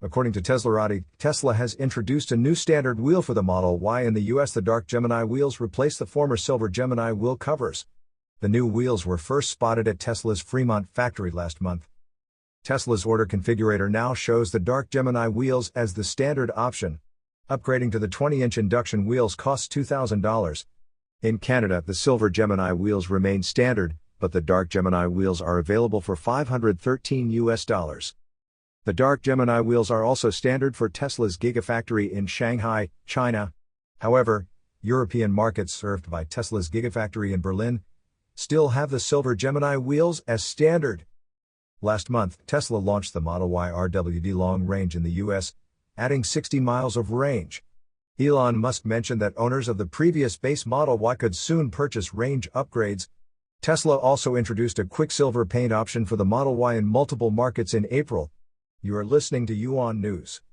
According to Teslarati, Tesla has introduced a new standard wheel for the Model Y in the US. The dark Gemini wheels replace the former silver Gemini wheel covers. The new wheels were first spotted at Tesla's Fremont factory last month. Tesla's order configurator now shows the dark Gemini wheels as the standard option. Upgrading to the 20-inch induction wheels costs $2,000. In Canada, the silver Gemini wheels remain standard, but the dark Gemini wheels are available for $513. The dark Gemini wheels are also standard for Tesla's Gigafactory in Shanghai, China. However, European markets served by Tesla's Gigafactory in Berlin still have the silver Gemini wheels as standard. Last month, Tesla launched the Model Y RWD long range in the US, adding 60 miles of range. Elon Musk mentioned that owners of the previous base Model Y could soon purchase range upgrades. Tesla also introduced a Quicksilver paint option for the Model Y in multiple markets in April. You are listening to Yuan News.